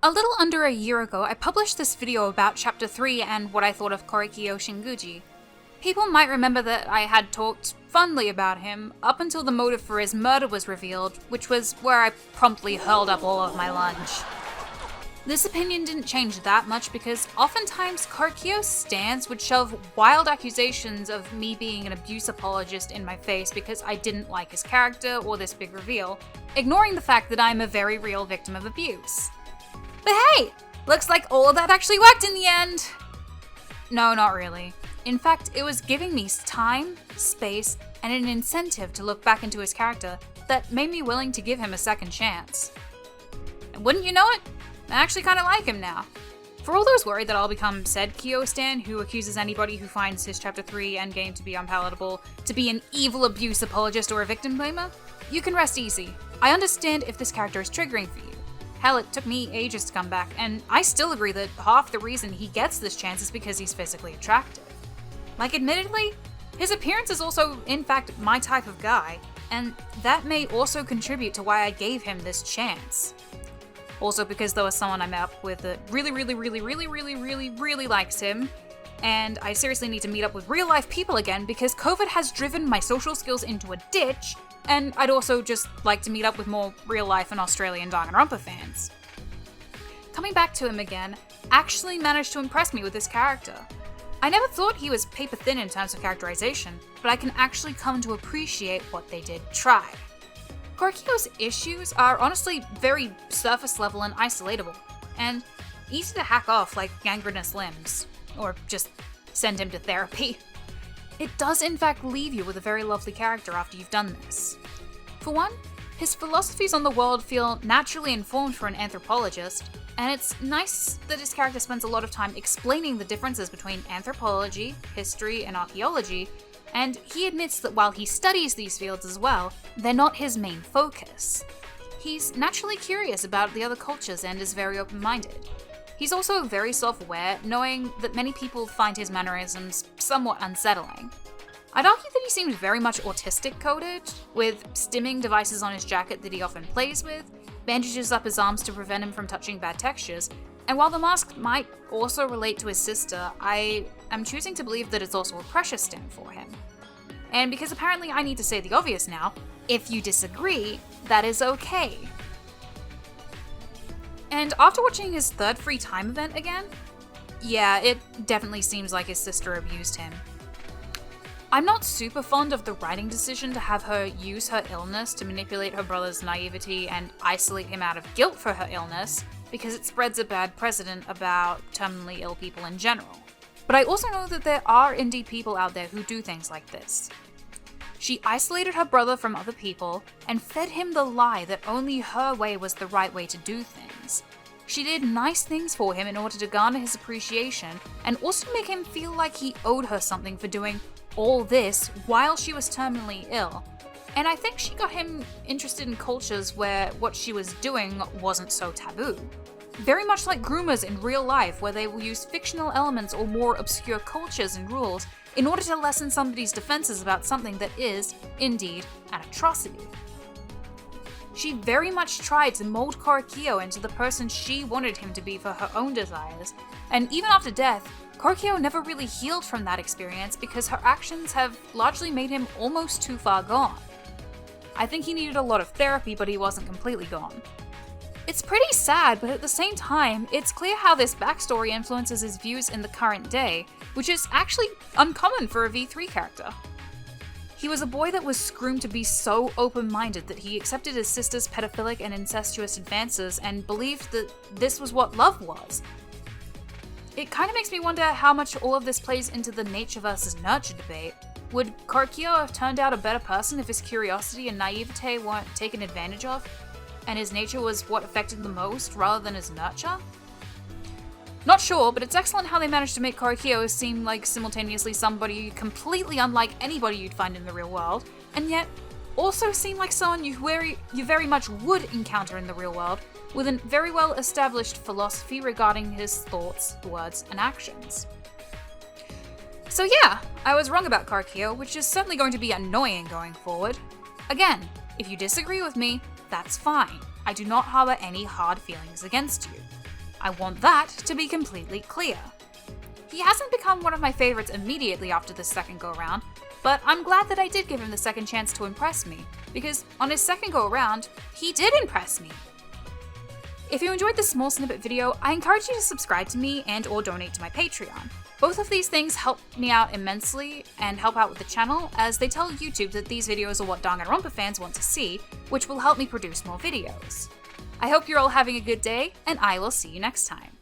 A little under a year ago, I published this video about Chapter 3 and what I thought of Korekiyo Shinguuji. People might remember that I had talked fondly about him up until the motive for his murder was revealed, which was where I promptly hurled up all of my lunch. This opinion didn't change that much because oftentimes Korekiyo's stans would shove wild accusations of me being an abuse apologist in my face because I didn't like his character or this big reveal, ignoring the fact that I'm a very real victim of abuse. But hey, looks like all of that actually worked in the end! No, not really. In fact, it was giving me time, space, and an incentive to look back into his character that made me willing to give him a second chance. And wouldn't you know it? I actually kinda like him now. For all those worried that I'll become said Kyo stan who accuses anybody who finds his Chapter 3 endgame to be unpalatable to be an evil abuse apologist or a victim blamer, you can rest easy. I understand if this character is triggering for you. Hell, it took me ages to come back, and I still agree that half the reason he gets this chance is because he's physically attractive. Like, admittedly, his appearance is also, in fact, my type of guy, and that may also contribute to why I gave him this chance. Also because there was someone I met up with that really likes him, and I seriously need to meet up with real-life people again because COVID has driven my social skills into a ditch, and I'd also just like to meet up with more real-life and Australian Danganronpa fans. Coming back to him again actually managed to impress me with this character. I never thought he was paper thin in terms of characterization, but I can actually come to appreciate what they did try. Korekiyo's issues are honestly very surface level and isolatable, and easy to hack off like gangrenous limbs, or just send him to therapy. It does in fact leave you with a very lovely character after you've done this. For one, his philosophies on the world feel naturally informed for an anthropologist, and it's nice that his character spends a lot of time explaining the differences between anthropology, history, and archaeology, and he admits that while he studies these fields as well, they're not his main focus. He's naturally curious about the other cultures and is very open-minded. He's also very self-aware, knowing that many people find his mannerisms somewhat unsettling. I'd argue that he seems very much autistic-coded, with stimming devices on his jacket that he often plays with, bandages up his arms to prevent him from touching bad textures, and while the mask might also relate to his sister, I am choosing to believe that it's also a pressure stim for him. And because apparently I need to say the obvious now, if you disagree, that is okay. And after watching his third free time event again, yeah, it definitely seems like his sister abused him. I'm not super fond of the writing decision to have her use her illness to manipulate her brother's naivety and isolate him out of guilt for her illness, because it spreads a bad precedent about terminally ill people in general. But I also know that there are indeed people out there who do things like this. She isolated her brother from other people and fed him the lie that only her way was the right way to do things. She did nice things for him in order to garner his appreciation and also make him feel like he owed her something for doing all this while she was terminally ill. And I think she got him interested in cultures where what she was doing wasn't so taboo. Very much like groomers in real life, where they will use fictional elements or more obscure cultures and rules in order to lessen somebody's defenses about something that is, indeed, an atrocity. She very much tried to mold Korekiyo into the person she wanted him to be for her own desires, and even after death, Korekiyo never really healed from that experience because her actions have largely made him almost too far gone. I think he needed a lot of therapy, but he wasn't completely gone. It's pretty sad, but at the same time, it's clear how this backstory influences his views in the current day, which is actually uncommon for a V3 character. He was a boy that was groomed to be so open-minded that he accepted his sister's pedophilic and incestuous advances and believed that this was what love was. It kind of makes me wonder how much all of this plays into the nature versus nurture debate. Would Korekiyo have turned out a better person if his curiosity and naivete weren't taken advantage of, and his nature was what affected the most rather than his nurture? Not sure, but it's excellent how they managed to make Korekiyo seem like simultaneously somebody completely unlike anybody you'd find in the real world, and yet also seem like someone you very much would encounter in the real world, with a very well established philosophy regarding his thoughts, words, and actions. So yeah, I was wrong about Korekiyo, which is certainly going to be annoying going forward. Again, if you disagree with me, that's fine. I do not harbor any hard feelings against you. I want that to be completely clear. He hasn't become one of my favorites immediately after the second go-around, but I'm glad that I did give him the second chance to impress me, because on his second go-around, he did impress me. If you enjoyed this small snippet video, I encourage you to subscribe to me and or donate to my Patreon. Both of these things help me out immensely and help out with the channel, as they tell YouTube that these videos are what Danganronpa fans want to see, which will help me produce more videos. I hope you're all having a good day, and I will see you next time.